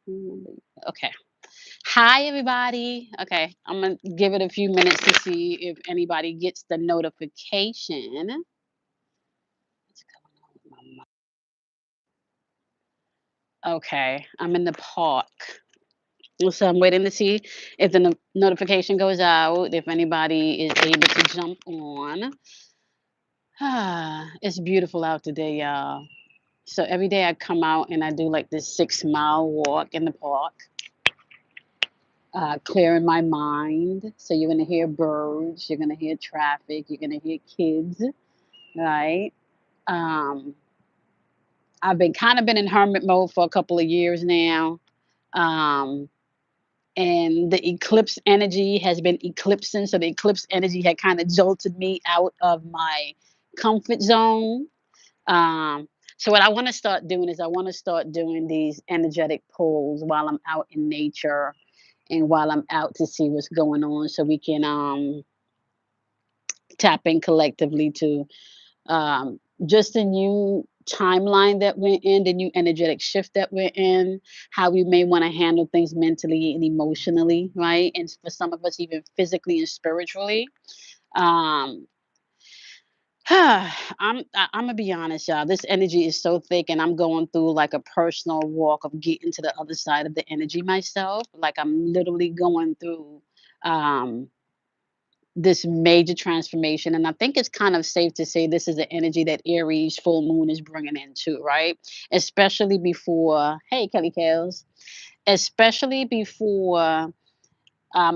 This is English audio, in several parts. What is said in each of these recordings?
Okay. Hi, everybody. Okay, I'm gonna give it a few minutes to see if anybody gets the notification. What's going on with my Okay, I'm in the park. So I'm waiting to see if the notification goes out, if anybody is able to jump on. It's beautiful out today, y'all. So every day I come out and I do like this 6 mile walk in the park, clearing my mind. So you're gonna hear birds, you're gonna hear traffic, you're gonna hear kids, right? Um, I've been kind of been in hermit mode for a couple of years now. Um, and the eclipse energy has been eclipsing. So the eclipse energy had kind of jolted me out of my comfort zone. Um, so what I want to start doing is I want to start doing these energetic pulls while I'm out in nature and while I'm out to see what's going on so we can tap in collectively to just the new timeline that we're in, the new energetic shift that we're in, how we may want to handle things mentally and emotionally, right? And for some of us, even physically and spiritually. Um, I'm gonna be honest, y'all. This energy is so thick, and I'm going through like a personal walk of getting to the other side of the energy myself. Like I'm literally going through um this major transformation. And I think it's kind of safe to say this is the energy that Aries full moon is bringing into, right? Especially before, hey, Kelly Kales, especially before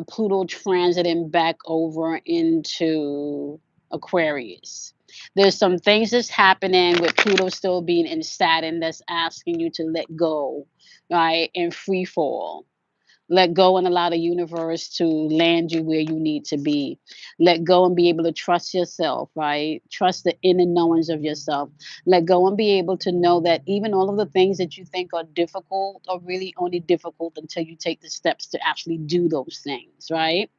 Pluto transiting back over into Aquarius. There's some things that's happening with Pluto still being in Saturn that's asking you to let go, right? And free fall. Let go and allow the universe to land you where you need to be. Let go and be able to trust yourself, right? Trust the inner knowings of yourself. Let go and be able to know that even all of the things that you think are difficult are really only difficult until you take the steps to actually do those things, right?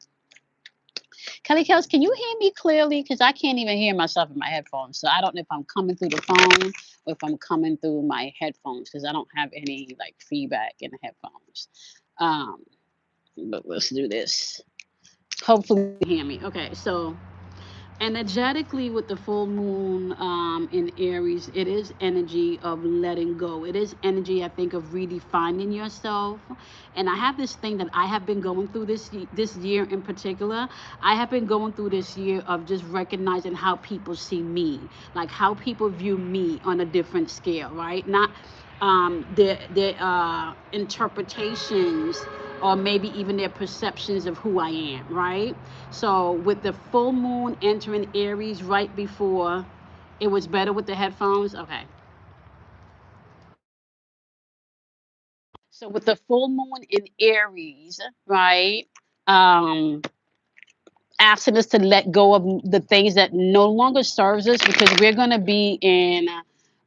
Kelly Kels, can you hear me clearly? Because I can't even hear myself in my headphones. So I don't know if I'm coming through the phone or if I'm coming through my headphones because I don't have any like feedback in the headphones. Um, but let's do this. Hopefully, you can hear me. Okay, so energetically with the full moon in Aries, it is energy of letting go. It is energy, I think, of redefining yourself. And I have this thing that I have been going through this year in particular. I have been going through this year of just recognizing how people see me, like how people view me on a different scale, right? Not their interpretations or maybe even their perceptions of who I am, right? So with the full moon entering Aries right before, it was better with the headphones. Okay. So with the full moon in Aries, right? Um, Asking us to let go of the things that no longer serves us because we're going to be in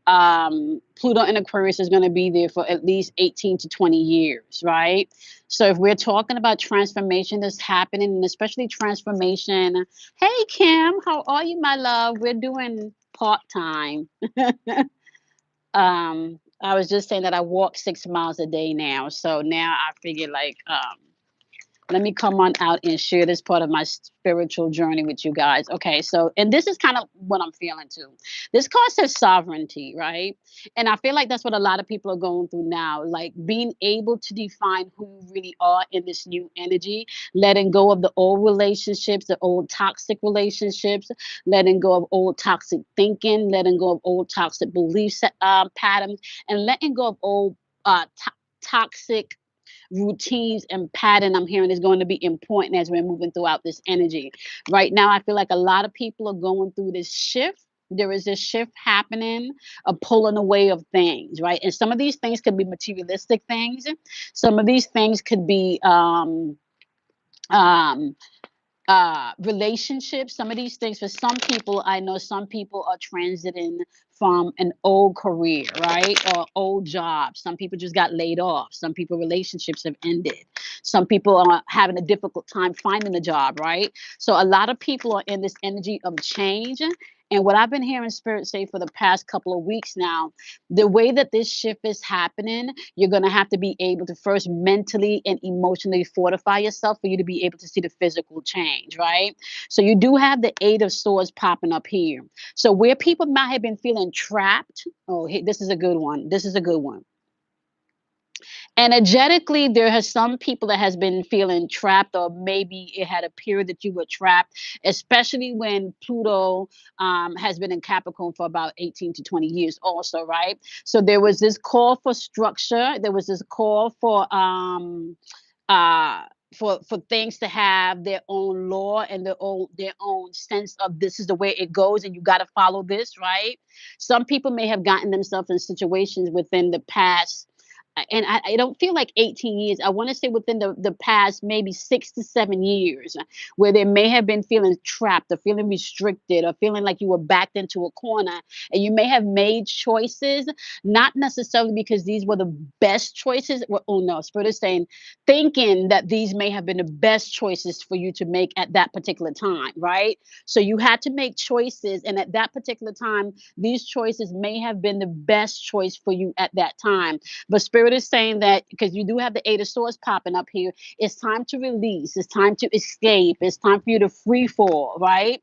Pluto and Aquarius is going to be there for at least 18 to 20 years, right? So if we're talking about transformation that's happening, and especially transformation, hey Kim, how are you, my love? We're doing part time. I was just saying that I walk 6 miles a day now, so now I figure like let me come on out and share this part of my spiritual journey with you guys. Okay, so, and this is kind of what I'm feeling too. This card says sovereignty, right? And I feel like that's what a lot of people are going through now, like being able to define who you really are in this new energy, letting go of the old relationships, the old toxic relationships, letting go of old toxic thinking, letting go of old toxic belief patterns, and letting go of old toxic routines and pattern I'm hearing is going to be important as we're moving throughout this energy. Right now, I feel like a lot of people are going through this shift. There is this shift happening, a pulling away of things, right? And some of these things could be materialistic things. Some of these things could be um, relationships. Some of these things for some people, I know some people are transiting from an old career, right, or old job. Some people just got laid off. Some people relationships have ended. Some people are having a difficult time finding a job, right? So a lot of people are in this energy of change, And what I've been hearing Spirit say for the past couple of weeks now, the way that this shift is happening, you're going to have to be able to first mentally and emotionally fortify yourself for you to be able to see the physical change, right? So you do have the Eight of Swords popping up here. So where people might have been feeling trapped, oh, this is a good one. This is a good one. Energetically, there has some people that has been feeling trapped, or maybe it had a period that you were trapped, especially when Pluto has been in Capricorn for about 18 to 20 years also, right? So there was this call for structure. There was this call uh for things to have their own law and their own sense of this is the way it goes and you got to follow this, right? Some people may have gotten themselves in situations within the past, and I don't feel like 18 years. I want to say within the past maybe 6 to 7 years, where they may have been feeling trapped or feeling restricted or feeling like you were backed into a corner. And you may have made choices, not necessarily because these were the best choices. Well, oh no, Spirit is saying, thinking that these may have been the best choices for you to make at that particular time, right? So you had to make choices. And at that particular time, these choices may have been the best choice for you at that time. But Spirit is saying that because you do have the Eight of Swords popping up here, it's time to release. It's time to escape. It's time for you to free fall, right?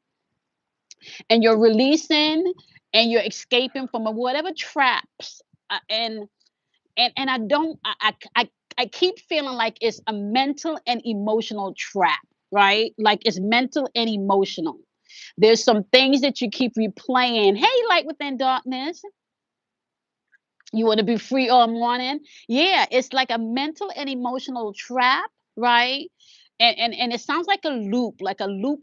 And you're releasing and you're escaping from whatever traps. And I don't. I keep feeling like it's a mental and emotional trap, right? Like it's mental and emotional. There's some things that you keep replaying. Hey, light within darkness. You want to be free all morning. Yeah, it's like a mental and emotional trap, right? And it sounds like a loop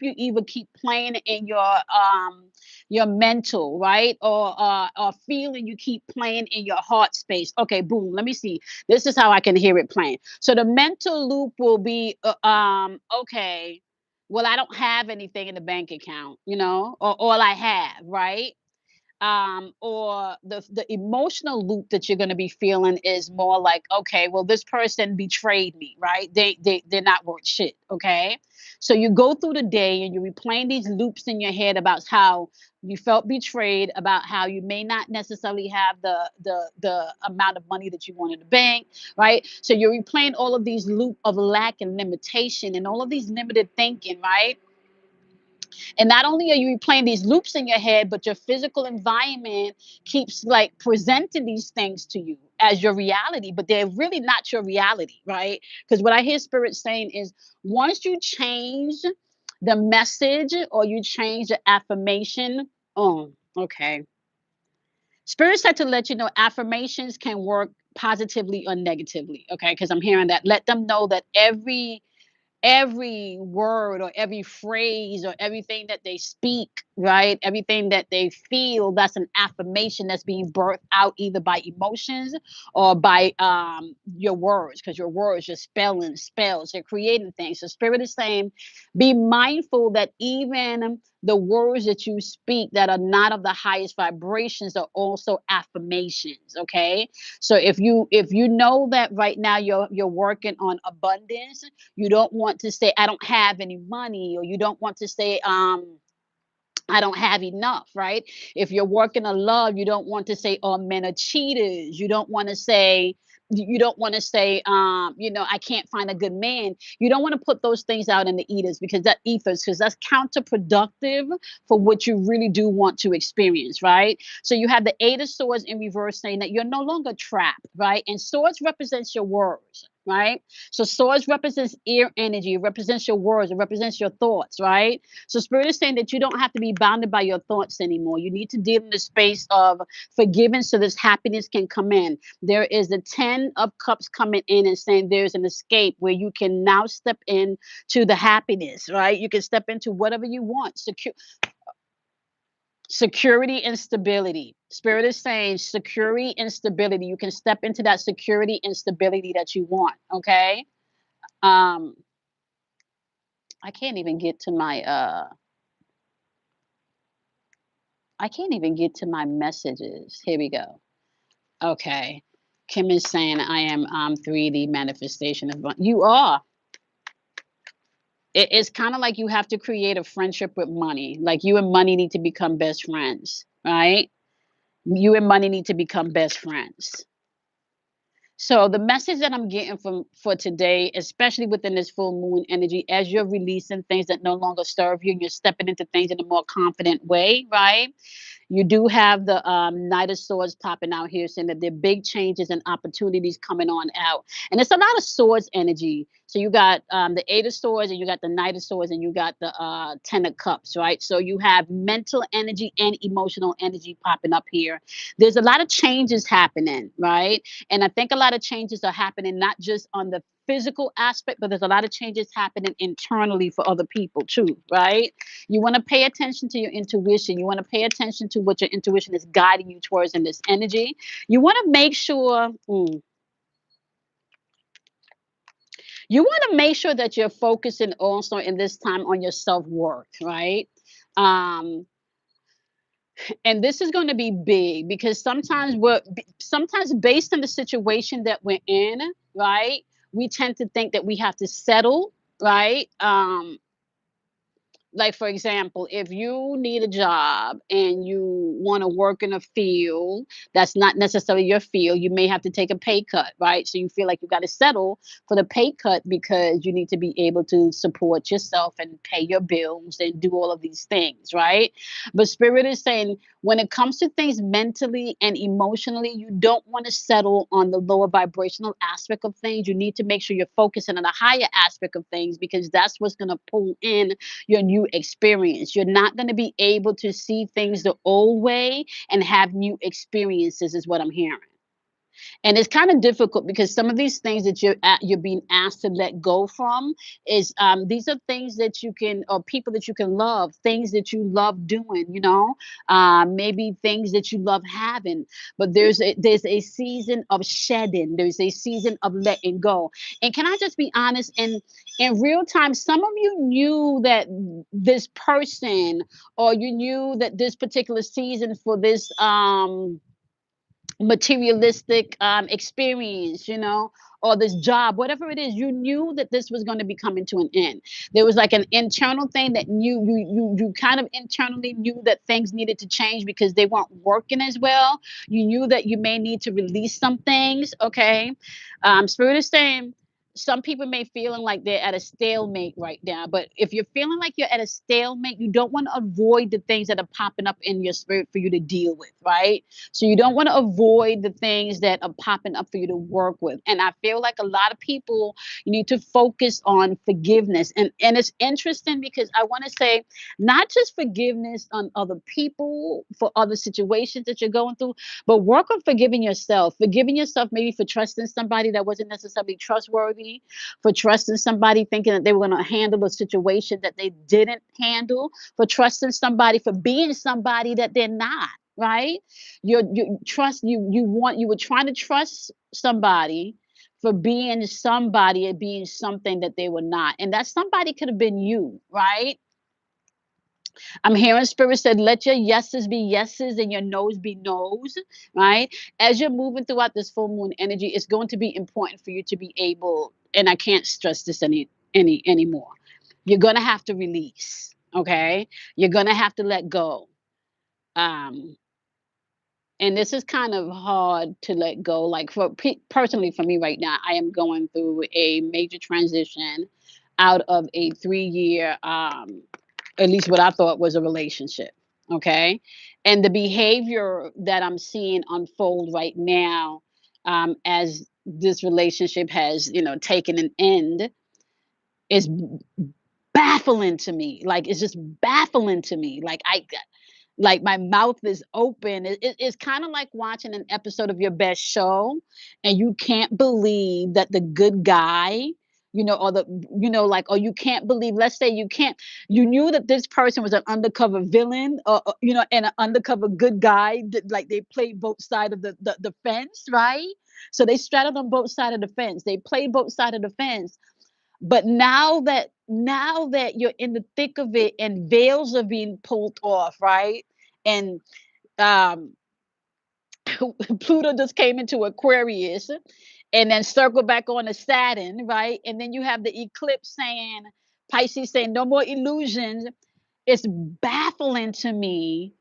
you either keep playing in your mental, right? Or feeling you keep playing in your heart space. Okay, boom, let me see. This is how I can hear it playing. So the mental loop will be okay, well, I don't have anything in the bank account, or all I have, right? Or the emotional loop that you're going to be feeling is more like, okay, well, this person betrayed me, right? They're not worth shit. Okay, so you go through the day and you're replaying these loops in your head about how you felt betrayed, about how you may not necessarily have the amount of money that you want in the bank, right? So you're replaying all of these loop of lack and limitation and all of these limited thinking, right? And not only are you replaying these loops in your head, but your physical environment keeps like presenting these things to you as your reality, but they're really not your reality, right? Because what I hear Spirit saying is once you change the message or you change the affirmation, oh, okay. Spirit said to let you know affirmations can work positively or negatively, okay? Because I'm hearing that. Let them know that every word or every phrase or everything that they speak, right? Everything that they feel, that's an affirmation that's being birthed out either by emotions or by your words, because your words, you're spelling spells, you're creating things. So Spirit is saying, be mindful that even the words that you speak that are not of the highest vibrations are also affirmations. Okay. So if you know that right now you're working on abundance, you don't want to say, I don't have any money, or you don't want to say, I don't have enough, right? If you're working on love, you don't want to say, oh, men are cheaters. You don't want to say, I can't find a good man. You don't want to put those things out in the ethers, because that's counterproductive for what you really do want to experience, right? So you have the Eight of Swords in reverse saying that you're no longer trapped, right? And swords represents your words, right? So swords represents air energy, it represents your words, it represents your thoughts, right? So Spirit is saying that you don't have to be bounded by your thoughts anymore. You need to deal in the space of forgiving so this happiness can come in. There is the 10 of cups coming in and saying there's an escape where you can now step in to the happiness, right? You can step into whatever you want. Security and stability. Spirit is saying security and stability. You can step into that security and stability that you want. Okay. Um, I can't even get to my I can't even get to my messages. Here we go. Okay. Kim is saying I am 3D manifestation of you are. It's kind of like you have to create a friendship with money. Like you and money need to become best friends, right? You and money need to become best friends. So the message that I'm getting from for today, especially within this full moon energy, as you're releasing things that no longer serve you, and you're stepping into things in a more confident way, right? You do have the Knight of Swords popping out here, saying that there are big changes and opportunities coming on out. And it's a lot of swords energy. So you got the Eight of Swords, and you got the Knight of Swords, and you got the Ten of Cups, right? So you have mental energy and emotional energy popping up here. There's a lot of changes happening, right? And I think a lot of changes are happening not just on the physical aspect, but there's a lot of changes happening internally for other people too, right? You want to pay attention to your intuition. You want to pay attention to what your intuition is guiding you towards in this energy. You want to make sure you want to make sure that you're focusing also in this time on your self-worth, right? Um, and this is going to be big because sometimes based on the situation that we're in, right? We tend to think that we have to settle, right? Like for example, if you need a job and you want to work in a field that's not necessarily your field, you may have to take a pay cut, right? So you feel like you got to settle for the pay cut because you need to be able to support yourself and pay your bills and do all of these things, right? But spirit is saying when it comes to things mentally and emotionally, you don't want to settle on the lower vibrational aspect of things. You need to make sure you're focusing on the higher aspect of things because that's what's going to pull in your new experience. You're not going to be able to see things the old way and have new experiences, is what I'm hearing. And it's kind of difficult because some of these things that you're being asked to let go from is these are things that you can or people that you can love, things that you love doing, maybe things that you love having. But there's a season of shedding. There's a season of letting go. And can I just be honest? In real time, some of you knew that this person, or you knew that this particular season for this materialistic experience, or this job, whatever it is, you knew that this was going to be coming to an end. There was like an internal thing that you kind of internally knew that things needed to change because they weren't working as well. You knew that you may need to release some things. Okay, spirit is saying some people may feeling like they're at a stalemate right now, but if you're feeling like you're at a stalemate, you don't want to avoid the things that are popping up in your spirit for you to deal with, right? So you don't want to avoid the things that are popping up for you to work with. And I feel like a lot of people, you need to focus on forgiveness. And it's interesting because I want to say not just forgiveness on other people for other situations that you're going through, but work on forgiving yourself. Forgiving yourself maybe for trusting somebody that wasn't necessarily trustworthy, for trusting somebody thinking that they were going to handle a situation that they didn't handle, for trusting somebody for being somebody that they're not, right? You trust you were trying to trust somebody for being somebody and being something that they were not. And that somebody could have been you, right? I'm hearing spirit said, let your yeses be yeses and your no's be no's, right? As you're moving throughout this full moon energy, it's going to be important for you to be able, and I can't stress this anymore. You're gonna have to release, okay? You're gonna have to let go. Um, and this is kind of hard to let go. Like personally for me right now, I am going through a major transition out of a 3 year at least what I thought was a relationship. Okay. And the behavior that I'm seeing unfold right now, as this relationship has, taken an end, is baffling to me. Like, it's just baffling to me. Like my mouth is open. It's kind of like watching an episode of Your Best Show, and you can't believe that the good guy, or like, or you can't believe. Let's say you knew that this person was an undercover villain, or and an undercover good guy. That, like, they played both sides of the fence, right? So they straddled on both sides of the fence. They played both sides of the fence. But now that you're in the thick of it and veils are being pulled off, right? And um Pluto just came into Aquarius and then circle back on to Saturn, right? And then you have the eclipse saying Pisces saying no more illusions. It's baffling to me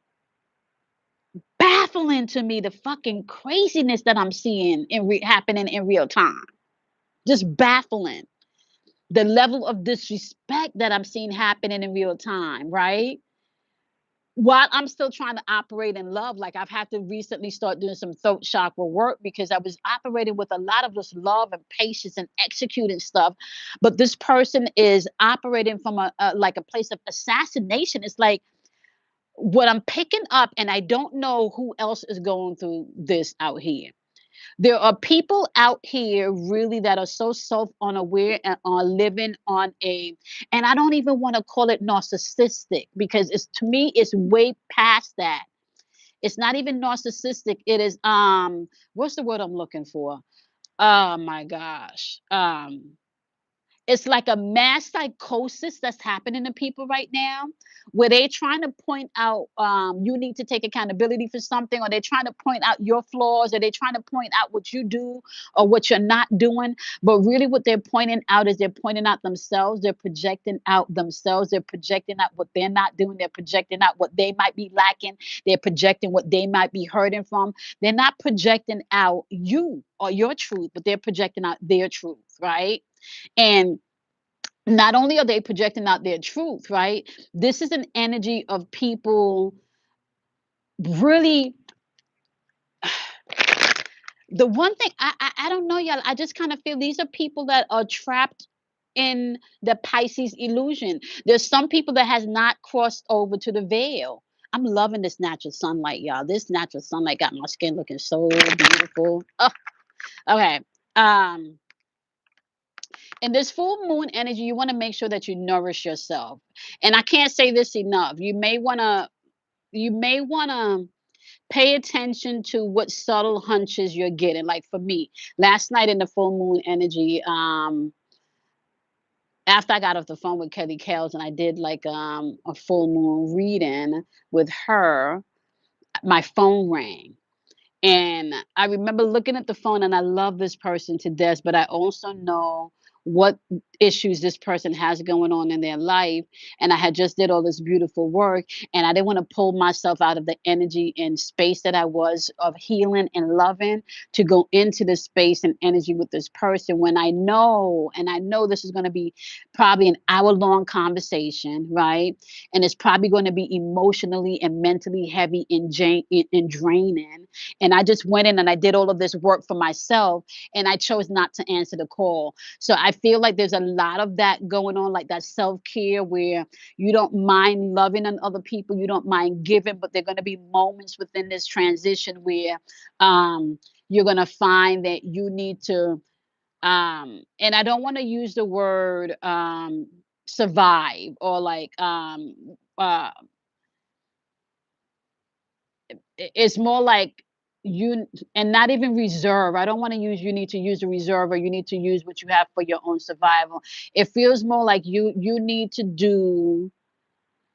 the fucking craziness that I'm seeing happening in real time. Just baffling. The level of disrespect that I'm seeing happening in real time, right? While I'm still trying to operate in love, like I've had to recently start doing some throat chakra work because I was operating with a lot of this love and patience and executing stuff. But this person is operating from a like a place of assassination. It's like what I'm picking up, and I don't know who else is going through this out here. There are people out here really that are so self-unaware and are living on and I don't even want to call it narcissistic because it's to me it's way past that. It's not even narcissistic. It is what's the word I'm looking for? Oh my gosh. It's like a mass psychosis that's happening to people right now, where they're trying to point out you need to take accountability for something, or they're trying to point out your flaws, or they're trying to point out what you do or what you're not doing. But really, what they're pointing out is they're pointing out themselves. They're projecting out themselves. They're projecting out what they're not doing. They're projecting out what they might be lacking. They're projecting what they might be hurting from. They're not projecting out you or your truth, but they're projecting out their truth, right? And not only are they projecting out their truth, right? This is an energy of people really. The one thing I don't know, y'all. I just kind of feel these are people that are trapped in the Pisces illusion. There's some people that has not crossed over to the veil. I'm loving this natural sunlight, y'all. This natural sunlight got my skin looking so beautiful. Oh, okay. Um, in this full moon energy, you want to make sure that you nourish yourself. And I can't say this enough. You may want to pay attention to what subtle hunches you're getting. Like for me, last night in the full moon energy, after I got off the phone with Kelly Kales and I did like a full moon reading with her, my phone rang. And I remember looking at the phone, and I love this person to death, but I also know what issues this person has going on in their life. And I had just did all this beautiful work, and I didn't want to pull myself out of the energy and space that I was of healing and loving to go into the space and energy with this person when I know this is going to be probably an hour-long conversation, right? And it's probably going to be emotionally and mentally heavy and draining, and I just went in and I did all of this work for myself, and I chose not to answer the call. So I feel like there's a lot of that going on, like that self-care where you don't mind loving on other people, you don't mind giving, but there are going to be moments within this transition where you're going to find that you need to and I don't want to use the word survive or like uh it's more like you and not even reserve. I don't want to use you need to use the reserve or you need to use what you have for your own survival. It feels more like you need to do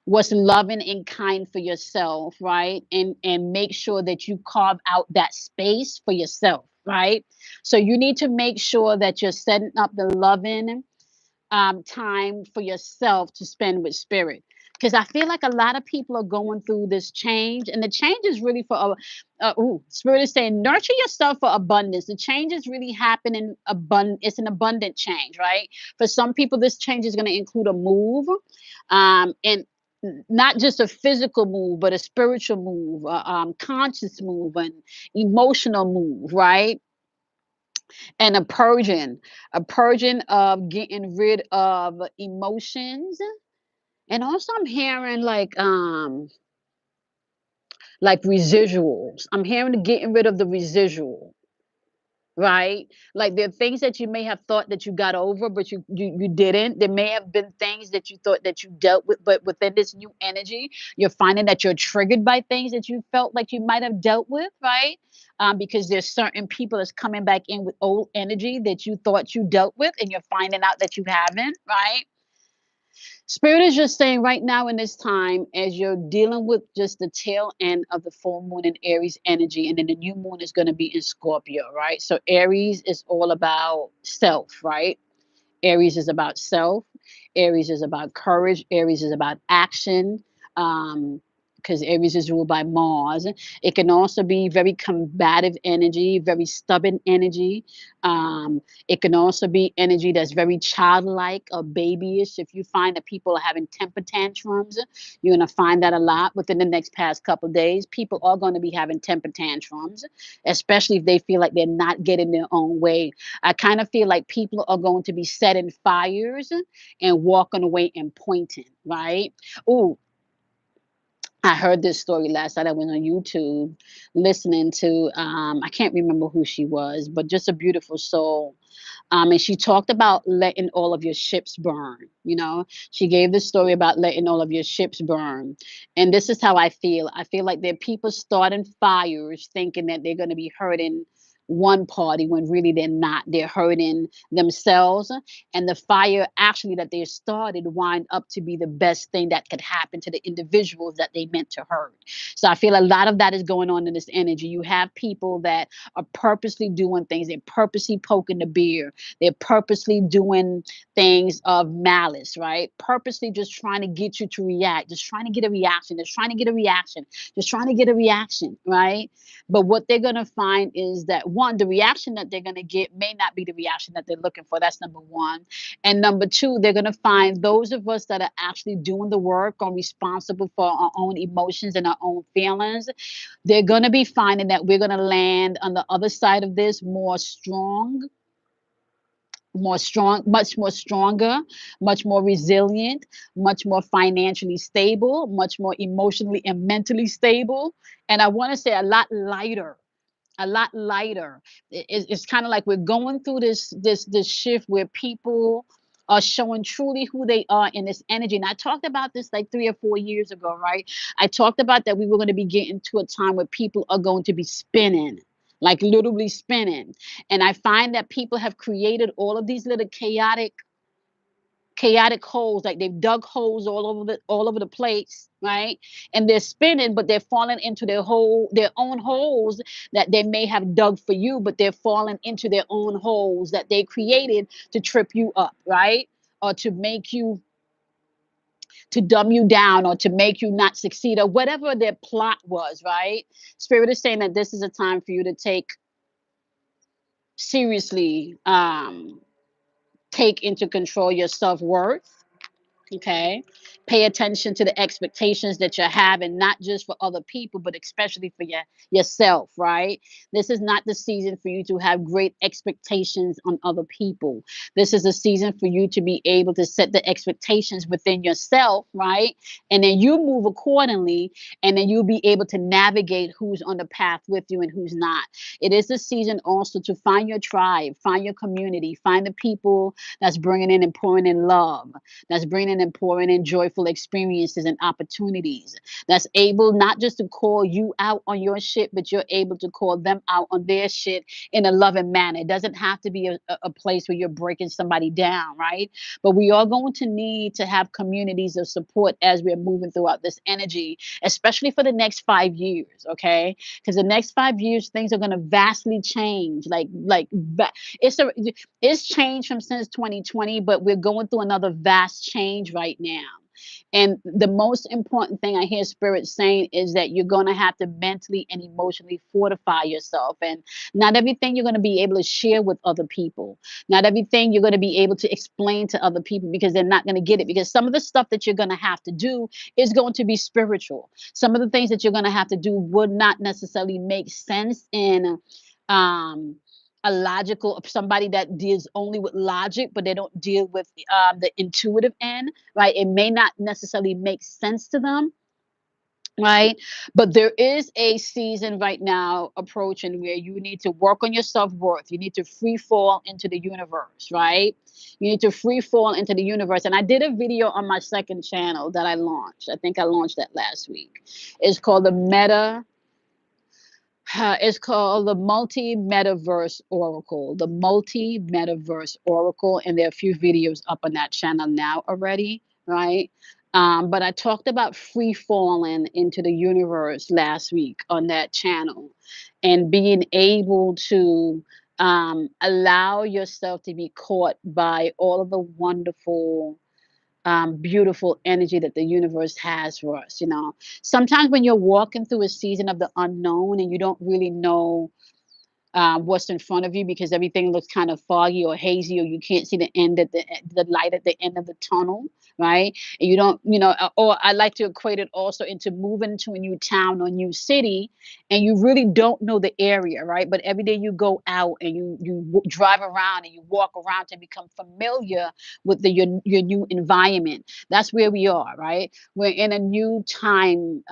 what's loving and kind for yourself, right? And make sure that you carve out that space for yourself, right? So you need to make sure that you're setting up the loving time for yourself to spend with spirit. Because I feel like a lot of people are going through this change, and the change is really for spirit is saying nurture yourself for abundance. The change is really happening abundant. It's an abundant change, right? For some people, this change is going to include a move, and not just a physical move, but a spiritual move, a conscious move, an emotional move, right? And a purging of getting rid of emotions. And also I'm hearing like residuals. I'm hearing getting rid of the residual, right? Like there are things that you may have thought that you got over, but you didn't. There may have been things that you thought that you dealt with, but within this new energy, you're finding that you're triggered by things that you felt like you might have dealt with, right? Because there's certain people that's coming back in with old energy that you thought you dealt with, and you're finding out that you haven't, right? Spirit is just saying right now in this time, as you're dealing with just the tail end of the full moon in Aries energy, and then the new moon is going to be in Scorpio, right? So Aries is all about self, right? Aries is about self. Aries is about courage. Aries is about action. Because Aries is ruled by Mars. It can also be very combative energy, very stubborn energy. It can also be energy that's very childlike or babyish. If you find that people are having temper tantrums, you're going to find that a lot within the next past couple of days. People are going to be having temper tantrums, especially if they feel like they're not getting their own way. I kind of feel like people are going to be setting fires and walking away and pointing, right? Oh, I heard this story last night. I went on YouTube listening to, I can't remember who she was, but just a beautiful soul. And she talked about letting all of your ships burn. You know, she gave the story about letting all of your ships burn. And this is how I feel. I feel like there are people starting fires thinking that they're going to be hurting one party when really they're not. They're hurting themselves. And the fire actually that they started wind up to be the best thing that could happen to the individuals that they meant to hurt. So I feel a lot of that is going on in this energy. You have people that are purposely doing things. They're purposely poking the bear. They're purposely doing things of malice, right? Purposely just trying to get you to react, just trying to get a reaction, just trying to get a reaction, just trying to get a reaction, right? But what they're going to find is that one, the reaction that they're going to get may not be the reaction that they're looking for. That's number one. And number two, they're going to find those of us that are actually doing the work, are responsible for our own emotions and our own feelings. They're going to be finding that we're going to land on the other side of this more strong, much more stronger, much more resilient, much more financially stable, much more emotionally and mentally stable. And I want to say a lot lighter. It's kind of like we're going through this shift where people are showing truly who they are in this energy. And I talked about this like 3 or 4 years ago, right? I talked about that we were going to be getting to a time where people are going to be spinning, like literally spinning. And I find that people have created all of these little chaotic holes, like they've dug holes all over the place, right? And they're spinning, but they're falling into their own holes that they may have dug for you, but they're falling into their own holes that they created to trip you up, right? Or to make you, to dumb you down, or to make you not succeed, or whatever their plot was, right? Spirit is saying that this is a time for you to seriously take into control your self-worth. Okay. Pay attention to the expectations that you're having, not just for other people, but especially for yourself, right? This is not the season for you to have great expectations on other people. This is a season for you to be able to set the expectations within yourself, right? And then you move accordingly, and then you'll be able to navigate who's on the path with you and who's not. It is a season also to find your tribe, find your community, find the people that's bringing in and pouring in love, that's bringing and pouring in joyful experiences and opportunities, that's able not just to call you out on your shit, but you're able to call them out on their shit in a loving manner. It doesn't have to be a place where you're breaking somebody down, right? But we are going to need to have communities of support as we're moving throughout this energy, especially for the next 5 years, okay? Because the next 5 years, things are going to vastly change. It's a it's changed from since 2020, but we're going through another vast change right now. And the most important thing I hear Spirit saying is that you're going to have to mentally and emotionally fortify yourself. And not everything you're going to be able to share with other people. Not everything you're going to be able to explain to other people, because they're not going to get it. Because some of the stuff that you're going to have to do is going to be spiritual. Some of the things that you're going to have to do would not necessarily make sense in um a logical of somebody that deals only with logic, but they don't deal with the intuitive end, right? It may not necessarily make sense to them, right? But there is a season right now approaching where you need to work on your self-worth. You need to free fall into the universe, right? You need to free fall into the universe. And I did a video on my second channel that I launched. I think I launched that last week. It's called the Meta it's called the Multi Metaverse Oracle. The Multi Metaverse Oracle, and there are a few videos up on that channel now already, right? But I talked about free falling into the universe last week on that channel, and being able to allow yourself to be caught by all of the wonderful beautiful energy that the universe has for us. Sometimes when you're walking through a season of the unknown and you don't really know what's in front of you because everything looks kind of foggy or hazy, or you can't see the light at the end of the tunnel, right? And you don't, or I like to equate it also into moving to a new town or new city, and you really don't know the area, right? But every day you go out and you drive around and you walk around to become familiar with your new environment. That's where we are, right? We're in a new time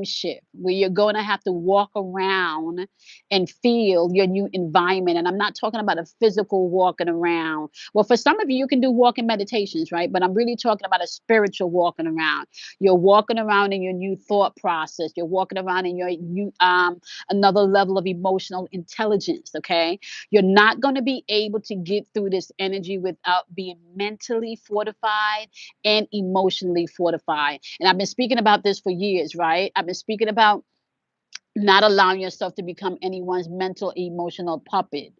shift where you're going to have to walk around and feel your new environment. And I'm not talking about a physical walking around. Well, for some of you, you can do walking meditations, right? But I'm really talking about a spiritual walking around. You're walking around in your new thought process. You're walking around in your new another level of emotional intelligence. Okay. You're not going to be able to get through this energy without being mentally fortified and emotionally fortified. And I've been speaking about this for years, right? I've been speaking about not allowing yourself to become anyone's mental, emotional puppet,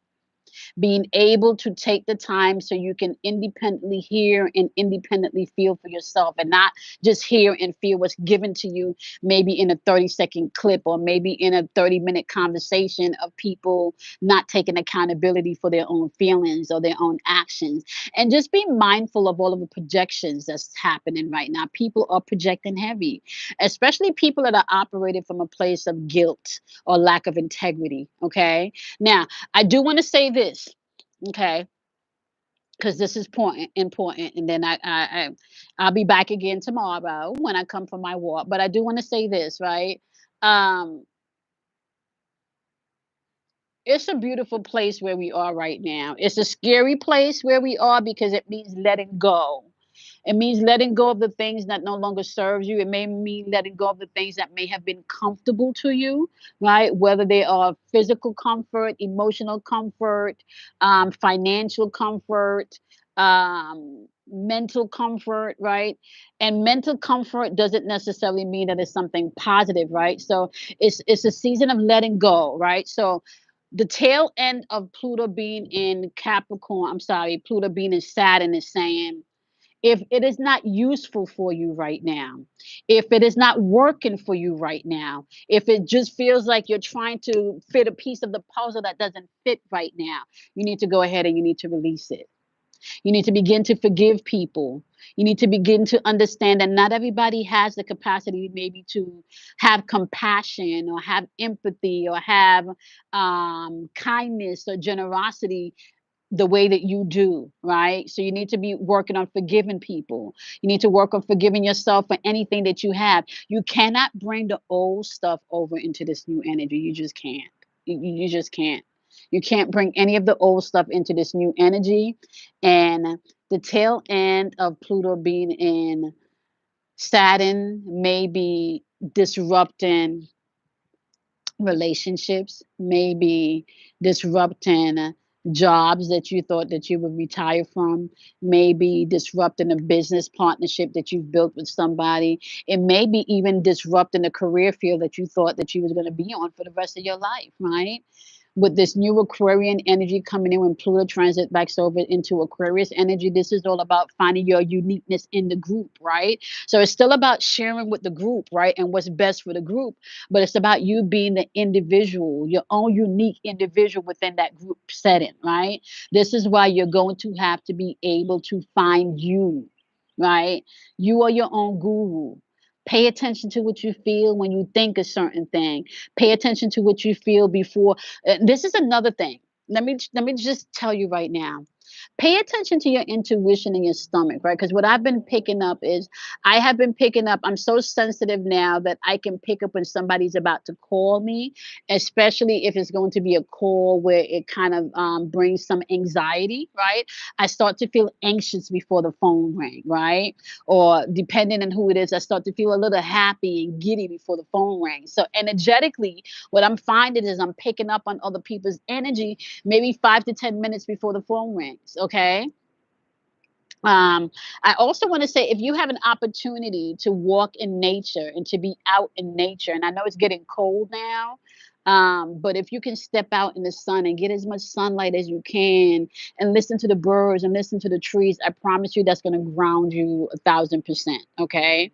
being able to take the time so you can independently hear and independently feel for yourself, and not just hear and feel what's given to you maybe in a 30-second clip or maybe in a 30-minute conversation of people not taking accountability for their own feelings or their own actions. And just be mindful of all of the projections that's happening right now. People are projecting heavy, especially people that are operating from a place of guilt or lack of integrity. Okay, now I do want to say this, okay, because this is important, and then I'll be back again tomorrow when I come for my walk. But I do want to say this, right? Um, it's a beautiful place where we are right now. It's a scary place where we are because it means letting go. It means letting go of the things that no longer serves you. It may mean letting go of the things that may have been comfortable to you, right? Whether they are physical comfort, emotional comfort, financial comfort, mental comfort, right? And mental comfort doesn't necessarily mean that it's something positive, right? So it's a season of letting go, right? So the tail end of Pluto being in Capricorn, I'm sorry, Pluto being in Saturn is saying, if it is not useful for you right now, if it is not working for you right now, if it just feels like you're trying to fit a piece of the puzzle that doesn't fit right now, you need to go ahead and you need to release it. You need to begin to forgive people. You need to begin to understand that not everybody has the capacity maybe to have compassion or have empathy or have kindness or generosity the way that you do, right? So you need to be working on forgiving people. You need to work on forgiving yourself for anything that you have. You cannot bring the old stuff over into this new energy. You just can't. You just can't. You can't bring any of the old stuff into this new energy. And the tail end of Pluto being in Saturn may be disrupting relationships, maybe disrupting jobs that you thought that you would retire from, maybe disrupting a business partnership that you've built with somebody. It may be even disrupting a career field that you thought that you was going to be on for the rest of your life, right? With this new Aquarian energy coming in when Pluto transit backs over into Aquarius energy, this is all about finding your uniqueness in the group, right? So it's still about sharing with the group, right? And what's best for the group, but it's about you being the individual, your own unique individual within that group setting, right? This is why you're going to have to be able to find you, right? You are your own guru. Pay attention to what you feel when you think a certain thing. Pay attention to what you feel before. This is another thing. Let me just tell you right now. Pay attention to your intuition and your stomach, right? Because what I've been picking up is I have been picking up, I'm so sensitive now that I can pick up when somebody's about to call me, especially if it's going to be a call where it kind of brings some anxiety, right? I start to feel anxious before the phone ring, right? Or depending on who it is, I start to feel a little happy and giddy before the phone rings. So energetically, what I'm finding is I'm picking up on other people's energy maybe 5 to 10 minutes before the phone rings. Okay. Um, I also want to say if you have an opportunity to walk in nature and to be out in nature, and I know it's getting cold now, But if you can step out in the sun and get as much sunlight as you can and listen to the birds and listen to the trees, I promise you that's going to ground you 1,000%. Okay.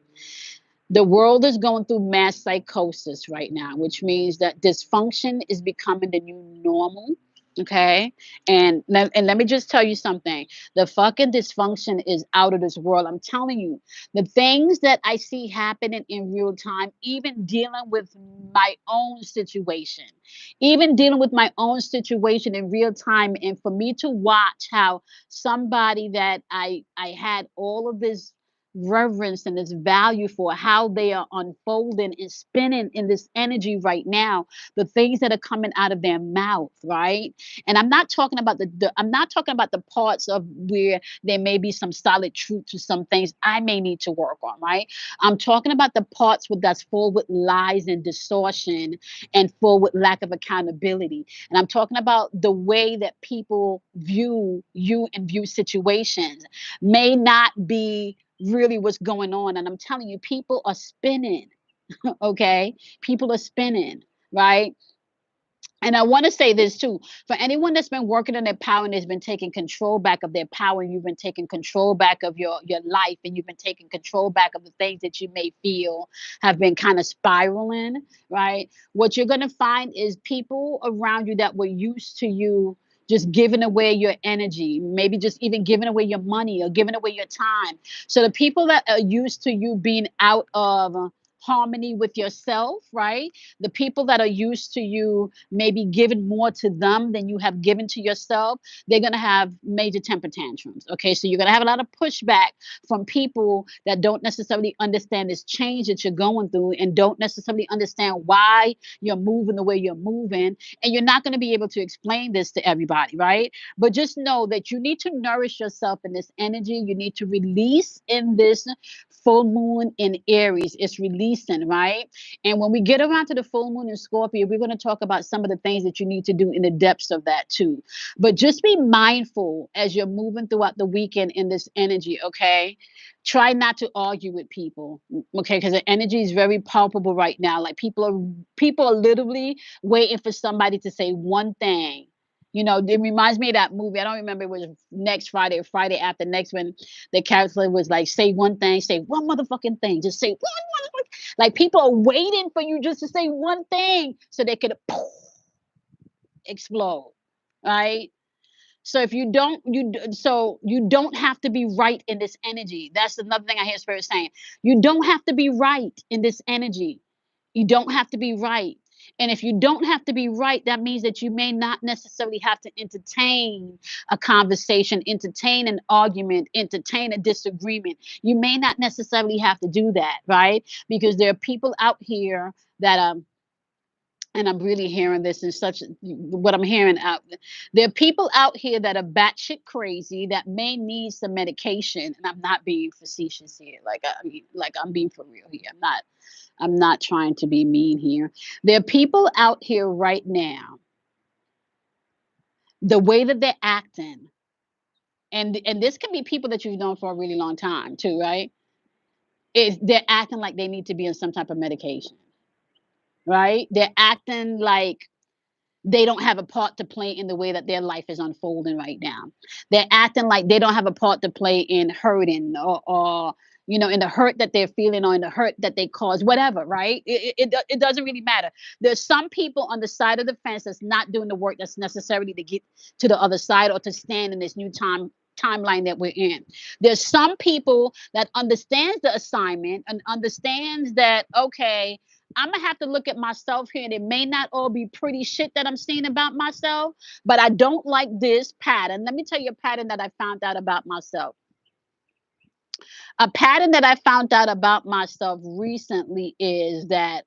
The world is going through mass psychosis right now, which means that dysfunction is becoming the new normal. Okay. And let me just tell you something. The fucking dysfunction is out of this world. I'm telling you, the things that I see happening in real time, even dealing with my own situation, even dealing with my own situation in real time, and for me to watch how somebody that I had all of this reverence and this value for, how they are unfolding and spinning in this energy right now, the things that are coming out of their mouth, right? And I'm not talking about I'm not talking about the parts of where there may be some solid truth to some things I may need to work on, right? I'm talking about the parts that's full with lies and distortion and full with lack of accountability. And I'm talking about the way that people view you and view situations may not be really what's going on. And I'm telling you, people are spinning. Okay. People are spinning, right? And I want to say this too, for anyone that's been working on their power and has been taking control back of their power, and you've been taking control back of your life, and you've been taking control back of the things that you may feel have been kind of spiraling, right? What you're going to find is people around you that were used to you just giving away your energy, maybe just even giving away your money or giving away your time. So the people that are used to you being out of harmony with yourself, right? The people that are used to you maybe giving more to them than you have given to yourself, they're going to have major temper tantrums. Okay. So you're going to have a lot of pushback from people that don't necessarily understand this change that you're going through and don't necessarily understand why you're moving the way you're moving. And you're not going to be able to explain this to everybody, right? But just know that you need to nourish yourself in this energy. You need to release in this full moon in Aries. It's releasing, right? And when we get around to the full moon in Scorpio, we're going to talk about some of the things that you need to do in the depths of that too. But just be mindful as you're moving throughout the weekend in this energy, okay? Try not to argue with people, okay? Because the energy is very palpable right now. Like people are literally waiting for somebody to say one thing. You know, it reminds me of that movie. I don't remember, it was next Friday or Friday after next, when the character was like, say one thing, say one motherfucking thing, just say one motherfucking. Like people are waiting for you just to say one thing so they could poof, explode, right? So if you don't, so you don't have to be right in this energy. That's another thing I hear Spirit saying. You don't have to be right in this energy. You don't have to be right. And if you don't have to be right, that means that you may not necessarily have to entertain a conversation, entertain an argument, entertain a disagreement. You may not necessarily have to do that, right? Because there are people out here that and I'm really hearing this in such what I'm hearing out. There are people out here that are batshit crazy that may need some medication, and I'm not being facetious here. Like I mean, like I'm being for real here. I'm not trying to be mean here. There are people out here right now, the way that they're acting, and this can be people that you've known for a really long time too, right? Is they're acting like they need to be on some type of medication, right? They're acting like they don't have a part to play in the way that their life is unfolding right now. They're acting like they don't have a part to play in hurting, or you know, in the hurt that they're feeling, or in the hurt that they cause, whatever, right? It doesn't really matter. There's some people on the side of the fence that's not doing the work that's necessary to get to the other side or to stand in this new timeline that we're in. There's some people that understands the assignment and understands that, okay, I'm gonna have to look at myself here, and it may not all be pretty shit that I'm seeing about myself, but I don't like this pattern. Let me tell you a pattern that I found out about myself. A pattern that I found out about myself recently is that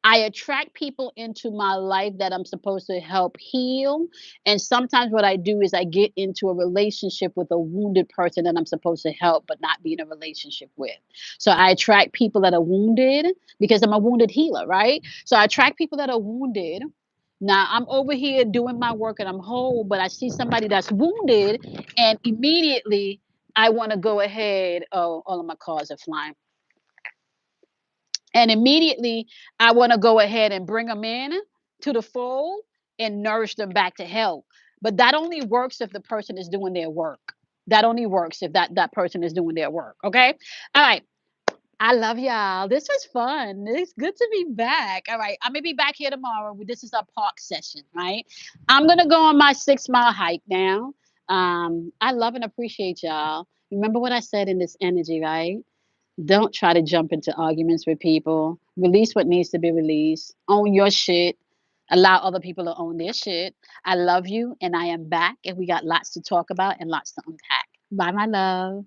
I attract people into my life that I'm supposed to help heal. And sometimes what I do is I get into a relationship with a wounded person that I'm supposed to help, but not be in a relationship with. So I attract people that are wounded because I'm a wounded healer, right? So I attract people that are wounded. Now I'm over here doing my work and I'm whole, but I see somebody that's wounded, and immediately I want to go ahead. Oh, all of my cars are flying. And immediately I want to go ahead and bring them in to the full and nourish them back to health. But that only works if the person is doing their work. That only works if that person is doing their work. Okay. All right. I love y'all. This was fun. It's good to be back. All right. I'm going to be back here tomorrow. This is our park session, right? I'm going to go on my 6 mile hike now. I love and appreciate y'all. Remember what I said in this energy, right? Don't try to jump into arguments with people. Release what needs to be released. Own your shit. Allow other people to own their shit. I love you, and I am back, and we got lots to talk about and lots to unpack. Bye, my love.